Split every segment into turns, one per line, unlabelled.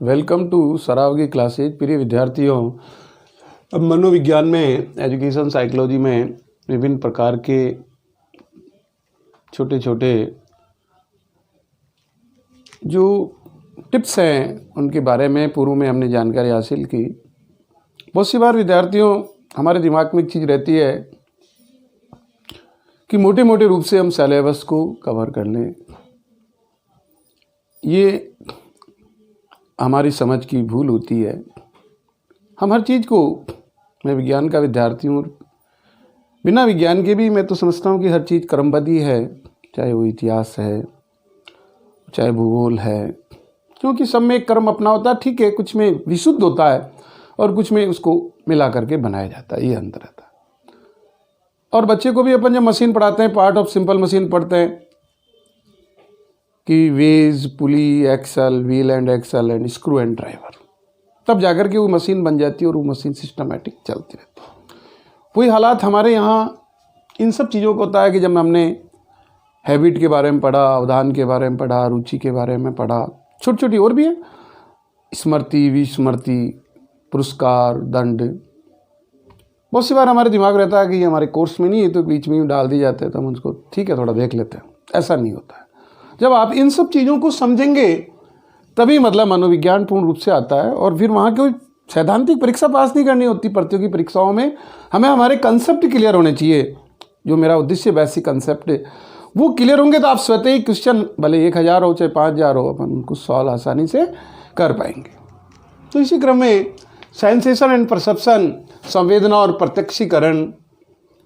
Welcome to सराव की classes. प्रिय विद्यार्थियों, अब मनोविज्ञान में, एजुकेशन साइकोलॉजी में विभिन्न प्रकार के छोटे छोटे जो टिप्स हैं उनके बारे में पूर्व में हमने जानकारी हासिल की। बहुत सी बार विद्यार्थियों, हमारे दिमाग में एक चीज़ रहती है कि मोटे मोटे रूप से हम सिलेबस को कवर कर लें। ये हमारी समझ की भूल होती है। हम हर चीज़ को, मैं विज्ञान का विद्यार्थी हूँ, बिना विज्ञान के भी मैं तो समझता हूँ कि हर चीज़ क्रमबद्ध ही है, चाहे वो इतिहास है, चाहे भूगोल है, क्योंकि सब में एक क्रम अपना होता है। ठीक है, कुछ में विशुद्ध होता है और कुछ में उसको मिला करके बनाया जाता है, ये अंतर रहता है। और बच्चे को भी अपन जब मशीन पढ़ाते हैं, पार्ट ऑफ सिंपल मशीन पढ़ते हैं कि wedge, pulley, axle, wheel and axle and screw and driver, तब जाकर के वो मशीन बन जाती है और वो मशीन सिस्टमेटिक चलती रहती है। वही हालात हमारे यहाँ इन सब चीज़ों को होता है कि जब हमने हैबिट के बारे में पढ़ा, अवधान के बारे में पढ़ा, रुचि के बारे में पढ़ा, छोटी छोटी और भी है, स्मृति, विस्मृति, पुरस्कार, दंड, बहुत सी बार हमारे दिमाग रहता है कि ये हमारे कोर्स में नहीं है, तो बीच में डाल दिए जाते हैं, तो हम उसको ठीक है थोड़ा देख लेते हैं। ऐसा नहीं होता है। जब आप इन सब चीज़ों को समझेंगे तभी मतलब मनोविज्ञान पूर्ण रूप से आता है। और फिर वहाँ कोई सैद्धांतिक परीक्षा पास नहीं करनी होती। प्रतियोगी परीक्षाओं में हमें हमारे कंसेप्ट क्लियर होने चाहिए। जो मेरा उद्देश्य, बेसिक कंसेप्ट है, वो क्लियर होंगे तो आप स्वतः ही क्वेश्चन, भले 1000 हो चाहे 5000 हो, अपन उनको सॉल्व आसानी से कर पाएंगे। तो इसी क्रम में सेंसेशन एंड परसेप्शन, संवेदना और प्रत्यक्षीकरण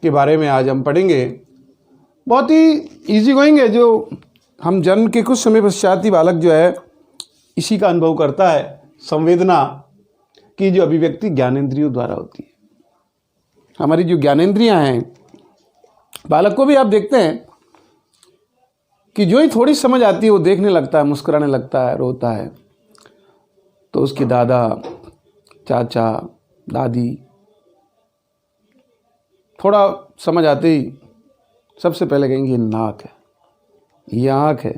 के बारे में आज हम पढ़ेंगे। बहुत ही ईजी गोइंग है। जो हम जन्म के कुछ समय पश्चात ही बालक जो है इसी का अनुभव करता है। संवेदना की जो अभिव्यक्ति ज्ञानेंद्रियों द्वारा होती है। हमारी जो ज्ञानेंद्रियां हैं, बालक को भी आप देखते हैं कि जो ही थोड़ी समझ आती है वो देखने लगता है, मुस्कुराने लगता है, रोता है। तो उसके दादा, चाचा, दादी थोड़ा समझ आते ही सबसे पहले कहेंगे ये नाक है, ये आँख है,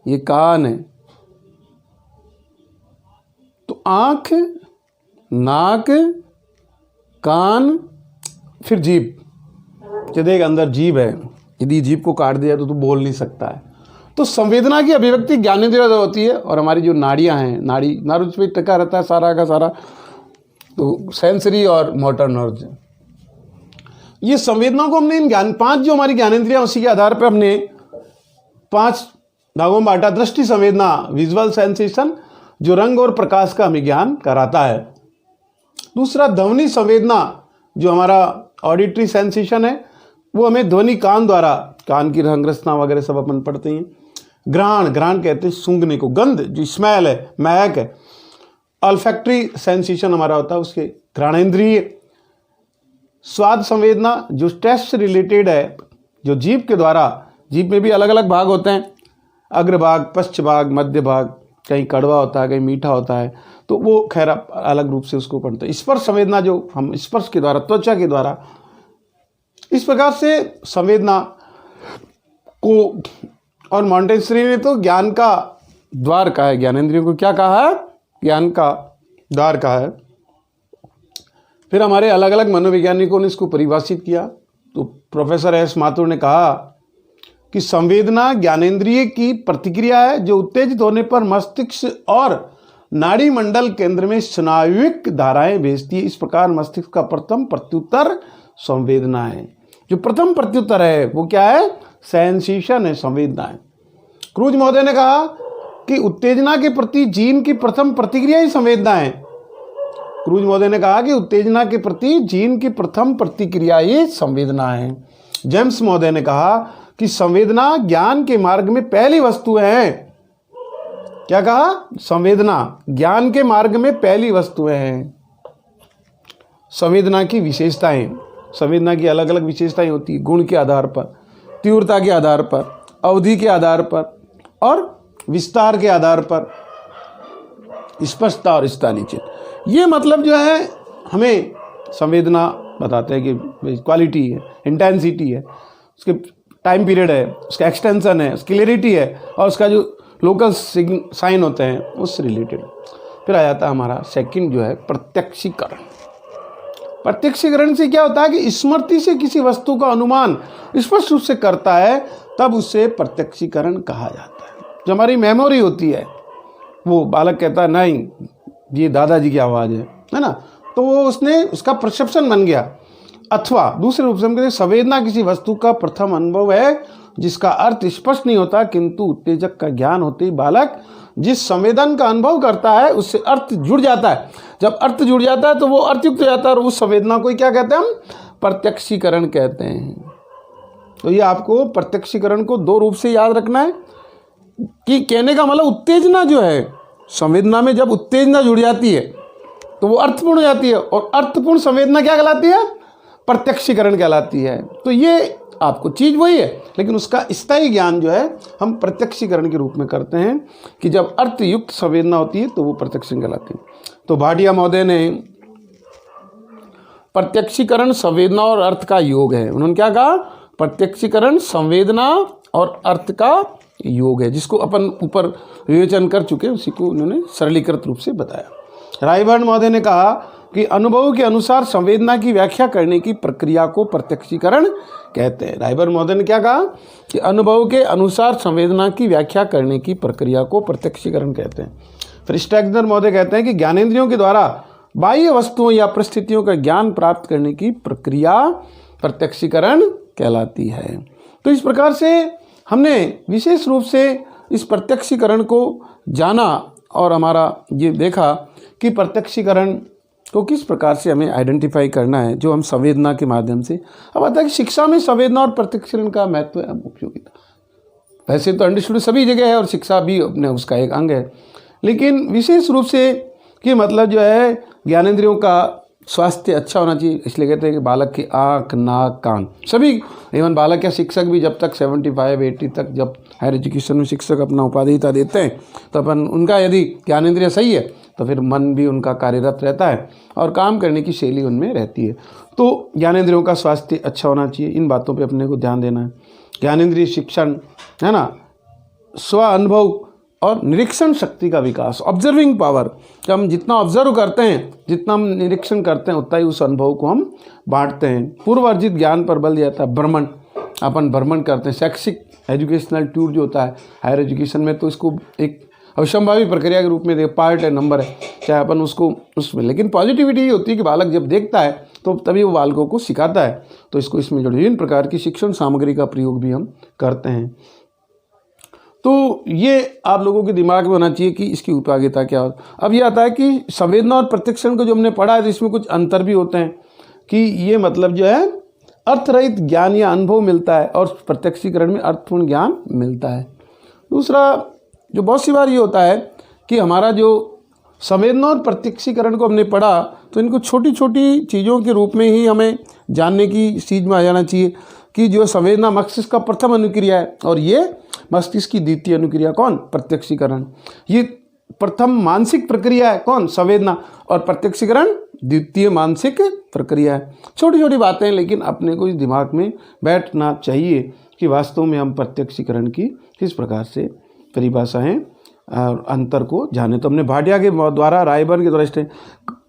ये कान है। तो आँख, नाक, कान, फिर जीभ। ये देख, अंदर जीभ है, यदि जीभ को काट दिया तो तू बोल नहीं सकता है। तो संवेदना की अभिव्यक्ति ज्ञानेंद्रियों द्वारा होती है। और हमारी जो नाड़ियाँ हैं, नाड़ी पे टिका रहता है सारा का सारा, तो सेंसरी और मोटर नर्व्स, ये संवेदना को हमने इन 5 जो हमारी ज्ञानेंद्रियां, उसी के आधार पर हमने 5 भागों में बांटा। दृष्टि संवेदना, विजुअल सेंसेशन, जो रंग और प्रकाश का हमें ज्ञान कराता है। दूसरा ध्वनि संवेदना, जो हमारा ऑडिटरी सेंसेशन है, वो हमें ध्वनि कान द्वारा, कान की रंग रचना वगैरह सब अपन पढ़ते हैं। घ्राण कहते हैं सूंघने को, गंध जो स्मेल है, महक है। ऑल्फैक्टरी सेंसेशन हमारा होता है, उसके घ्राणेंद्रिय। स्वाद संवेदना, जो टेस्ट से रिलेटेड है, जो जीभ के द्वारा, जीभ में भी अलग अलग भाग होते हैं, अग्रभाग, पश्च भाग, मध्य भाग, कहीं कड़वा होता है, कहीं मीठा होता है, तो वो खैर अलग रूप से उसको पढ़ते हैं। स्पर्श संवेदना, जो हम स्पर्श के द्वारा, त्वचा के द्वारा, इस प्रकार से संवेदना को। और मॉन्टेसरी ने तो ज्ञान का द्वार कहा है, ज्ञानेंद्रियों को क्या कहा है? ज्ञान का द्वार कहा है। फिर हमारे अलग अलग मनोवैज्ञानिकों ने इसको परिभाषित किया। तो प्रोफेसर एस माथुर ने कहा कि संवेदना ज्ञानेंद्रिय की प्रतिक्रिया है जो उत्तेजित होने पर मस्तिष्क और नाड़ी मंडल केंद्र में स्नायुविक धाराएं भेजती है। इस प्रकार मस्तिष्क का प्रथम प्रत्युत्तर संवेदना है। जो प्रथम प्रत्युत्तर है वो क्या है? सेंसेशन है, संवेदना है। क्रूज महोदय ने कहा कि उत्तेजना के प्रति जीन की प्रथम प्रतिक्रिया ही संवेदना है। क्रूज महोदय ने कहा कि उत्तेजना के प्रति जीन की प्रथम प्रतिक्रिया ही संवेदना है। जेम्स महोदय ने कहा कि संवेदना ज्ञान के मार्ग में पहली वस्तु है। क्या कहा? संवेदना ज्ञान के मार्ग में पहली वस्तु है। संवेदना की विशेषताएं, संवेदना की अलग अलग विशेषताएं होती है, गुण के आधार पर, तीव्रता के आधार पर, अवधि के आधार पर और विस्तार के आधार पर, स्पष्टता और स्थानीय। ये मतलब जो है हमें संवेदना बताते हैं कि क्वालिटी है, इंटेंसिटी है, उसके टाइम पीरियड है, उसका एक्सटेंशन है, उसकी क्लियरिटी है और उसका जो लोकल साइन होते हैं उससे रिलेटेड। फिर आ जाता है हमारा सेकंड जो है प्रत्यक्षीकरण। प्रत्यक्षीकरण से क्या होता है कि स्मृति से किसी वस्तु का अनुमान स्पष्ट रूप से करता है, तब उसे प्रत्यक्षीकरण कहा जाता है। जो हमारी मेमोरी होती है, वो बालक कहता है नहीं ये दादाजी की आवाज़ है ना, तो वो उसने उसका परसेप्शन बन गया। अथवा दूसरे रूप से हम कहते हैं संवेदना किसी वस्तु का प्रथम अनुभव है जिसका अर्थ स्पष्ट नहीं होता, किंतु उत्तेजक का ज्ञान होते ही बालक जिस संवेदन का अनुभव करता है उससे अर्थ जुड़ जाता है। जब अर्थ जुड़ जाता है तो वो अर्थयुक्त हो जाता है और उस संवेदना को क्या कहते हैं हम? प्रत्यक्षीकरण कहते हैं। तो ये आपको प्रत्यक्षीकरण को दो रूप से याद रखना है कि कहने का मतलब उत्तेजना जो है संवेदना में, जब उत्तेजना जुड़ जाती है तो वो अर्थपूर्ण हो जाती है, और अर्थपूर्ण संवेदना क्या कहलाती है? प्रत्यक्षीकरण कहलाती है। तो ये आपको चीज़ वही है, लेकिन उसका स्थायी ज्ञान जो है हम प्रत्यक्षीकरण के रूप में करते हैं कि जब अर्थयुक्त संवेदना होती है तो वो प्रत्यक्षीकरण कहलाती है। तो भाटिया महोदय ने प्रत्यक्षीकरण संवेदना और अर्थ का योग है। उन्होंने क्या कहा? प्रत्यक्षीकरण संवेदना और अर्थ का योग है, जिसको अपन ऊपर विवेचन कर चुके, उसी को उन्होंने सरलीकृत रूप से बताया। रायबर्न महोदय ने कहा कि अनुभव के अनुसार संवेदना की व्याख्या करने की प्रक्रिया को प्रत्यक्षीकरण कहते हैं। रायबर्न महोदय ने क्या कहा कि अनुभव के अनुसार संवेदना की व्याख्या करने की प्रक्रिया को प्रत्यक्षीकरण कहते हैं। फिर स्टैग्नर महोदय कहते हैं कि ज्ञानेंद्रियों के द्वारा बाह्य वस्तुओं या परिस्थितियों का ज्ञान प्राप्त करने की प्रक्रिया प्रत्यक्षीकरण कहलाती है। तो इस प्रकार से हमने विशेष रूप से इस प्रत्यक्षीकरण को जाना और हमारा ये देखा कि प्रत्यक्षीकरण को किस प्रकार से हमें आइडेंटिफाई करना है, जो हम संवेदना के माध्यम से। अब आता है कि शिक्षा में संवेदना और प्रत्यक्षीकरण का महत्व है, उपयोगिता। वैसे तो अंडरस्टूड सभी जगह है और शिक्षा भी अपने उसका एक अंग है, लेकिन विशेष रूप से कि मतलब जो है ज्ञानेंद्रियों का स्वास्थ्य अच्छा होना चाहिए। इसलिए कहते हैं कि बालक की आँख, नाक, कान सभी, इवन बालक या शिक्षक भी जब तक 75-80 तक जब हायर एजुकेशन में शिक्षक अपना उपाधिता देते हैं तो अपन उनका यदि ज्ञानेंद्रिय सही है तो फिर मन भी उनका कार्यरत रहता है और काम करने की शैली उनमें रहती है। तो ज्ञानेंद्रियों का स्वास्थ्य अच्छा होना चाहिए, इन बातों पे अपने को ध्यान देना है। ज्ञानेंद्रिय शिक्षण है ना, स्व अनुभव और निरीक्षण शक्ति का विकास, ऑब्जर्विंग पावर। जब हम जितना ऑब्जर्व करते हैं, जितना हम निरीक्षण करते हैं, उतना ही उस अनुभव को हम बांटते हैं। पूर्व अर्जित ज्ञान पर बल दिया था भ्रमण, अपन भ्रमण करते हैं। शैक्षिक एजुकेशनल टूर जो होता है हायर एजुकेशन में, तो इसको एक अवश्यंभावी प्रक्रिया के रूप में देख, पार्ट है, नंबर है, चाहे अपन उसको उसमें, लेकिन पॉजिटिविटी ये होती है कि बालक जब देखता है तो तभी वो बालकों को सिखाता है। तो इसको इसमें जो विभिन्न प्रकार की शिक्षण सामग्री का प्रयोग भी हम करते हैं। तो ये आप लोगों के दिमाग में होना चाहिए कि इसकी उपयोगिता क्या हो। अब ये आता है कि संवेदना और प्रत्यक्षीकरण को जो हमने पढ़ा है तो इसमें कुछ अंतर भी होते हैं कि ये मतलब जो है अर्थरहित ज्ञान या अनुभव मिलता है और प्रत्यक्षीकरण में अर्थपूर्ण ज्ञान मिलता है। दूसरा जो बहुत सी बार ये होता है कि हमारा जो संवेदना और प्रत्यक्षीकरण को हमने पढ़ा तो इनको छोटी छोटी चीज़ों के रूप में ही हमें जानने की चीज़ में आ जाना चाहिए कि जो संवेदना मस्तिष्क का प्रथम अनुक्रिया है और ये मस्तिष्क की द्वितीय अनुक्रिया कौन? प्रत्यक्षीकरण। ये प्रथम मानसिक प्रक्रिया है कौन? संवेदना, और प्रत्यक्षीकरण द्वितीय मानसिक प्रक्रिया है। छोटी छोटी बातें, लेकिन अपने को इस दिमाग में बैठना चाहिए कि वास्तव में हम प्रत्यक्षीकरण की किस प्रकार से परिभाषाएं और अंतर को जाने। तो हमने भाटिया के द्वारा, रायबर्न के द्वारा,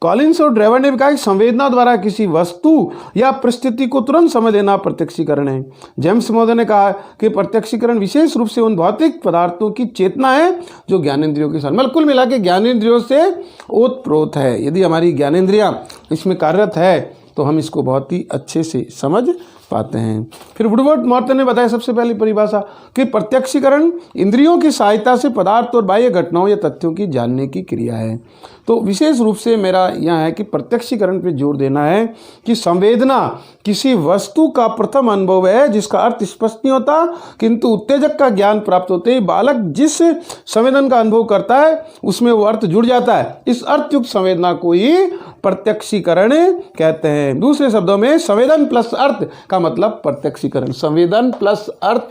कॉलिन्स और ड्रेवर ने भी कहा कि संवेदना द्वारा किसी वस्तु या परिस्थिति को तुरंत समझ लेना प्रत्यक्षीकरण है। जेम्स महोदय ने कहा कि प्रत्यक्षीकरण विशेष रूप से उन भौतिक पदार्थों की चेतना है जो ज्ञानेंद्रियों के साथ, मतलब कुल मिला के ज्ञानेंद्रियों से ओतप्रोत है। यदि हमारी ज्ञानेंद्रियां इसमें कार्यरत है तो हम इसको बहुत ही अच्छे से समझ पाते हैं। फिर वुडवर्ड मॉर्टन ने बताया सबसे पहली परिभाषा कि प्रत्यक्षीकरण इंद्रियों की सहायता से पदार्थ और बाह्य घटनाओं या तथ्यों की जानने की क्रिया है। तो विशेष रूप से मेरा यहाँ है कि प्रत्यक्षीकरण पर जोर देना है कि संवेदना किसी वस्तु का प्रथम अनुभव है जिसका अर्थ स्पष्ट नहीं होता, किंतु उत्तेजक का ज्ञान प्राप्त होते ही बालक जिस संवेदन का अनुभव करता है उसमें वो अर्थ जुड़ जाता है। इस अर्थयुक्त संवेदना को ही प्रत्यक्षीकरण कहते हैं। दूसरे शब्दों में संवेदन प्लस अर्थ का मतलब प्रत्यक्षीकरण, संवेदन प्लस अर्थ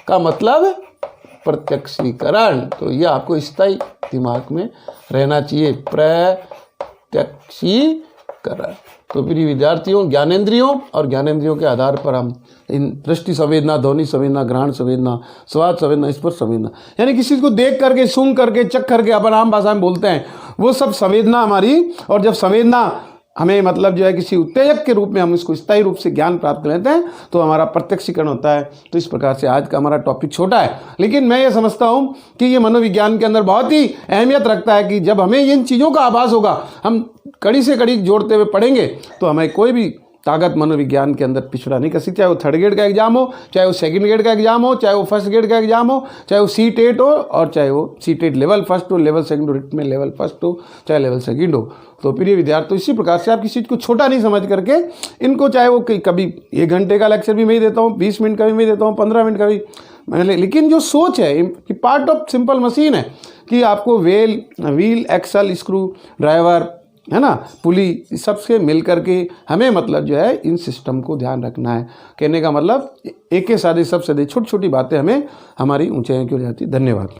का मतलब प्रत्यक्षीकरण। तो ये आपको स्थायी दिमाग में रहना चाहिए, प्रत्यक्षीकरण। तो प्रिय विद्यार्थियों, ज्ञानेंद्रियों और ज्ञानेंद्रियों के आधार पर हम इन दृष्टि संवेदना, ध्वनि संवेदना, घ्राण संवेदना, स्वाद संवेदना, स्पर्श संवेदना, यानी किसी को देख करके, सुन करके, चख करके, अपन आम भाषा में बोलते हैं, वो सब संवेदना हमारी, और जब संवेदना हमें मतलब जो है किसी उत्तेजक के रूप में हम इसको स्थायी रूप से ज्ञान प्राप्त कर लेते हैं तो हमारा प्रत्यक्षीकरण होता है। तो इस प्रकार से आज का हमारा टॉपिक छोटा है, लेकिन मैं ये समझता हूँ कि ये मनोविज्ञान के अंदर बहुत ही अहमियत रखता है कि जब हमें इन चीज़ों का आभास होगा, हम कड़ी से कड़ी जोड़ते हुए पढ़ेंगे तो हमें कोई भी ताकत मनोविज्ञान के अंदर पिछड़ा नहीं कर सकती। चाहे वो थर्ड ग्रेड का एग्जाम हो, चाहे वो सेकंड ग्रेड का एग्जाम हो, चाहे वो फर्स्ट ग्रेड का एग्जाम हो, चाहे वो C-TET हो, और चाहे वो C-TET लेवल फर्स्ट हो, लेवल सेकंड हो, रिट में लेवल फर्स्ट हो, चाहे लेवल सेकंड हो। तो प्रिय विद्यार्थी, तो इसी प्रकार से आप किसी चीज़ को छोटा नहीं समझ करके इनको, चाहे वो कभी 1 घंटे का लेक्चर भी मैं ही देता हूँ, 20 मिनट का भी मैं देता हूँ, 15 मिनट का भी मैंने, लेकिन जो सोच है कि पार्ट ऑफ सिंपल मशीन है कि आपको व्हील, एक्सल, स्क्रू ड्राइवर, है ना, पुली, सबसे मिल करके हमें मतलब जो है इन सिस्टम को ध्यान रखना है। कहने का मतलब एक के साथ सब सदे छोटी छोटी बातें हमें हमारी ऊंचाइयों की हो जाती। धन्यवाद।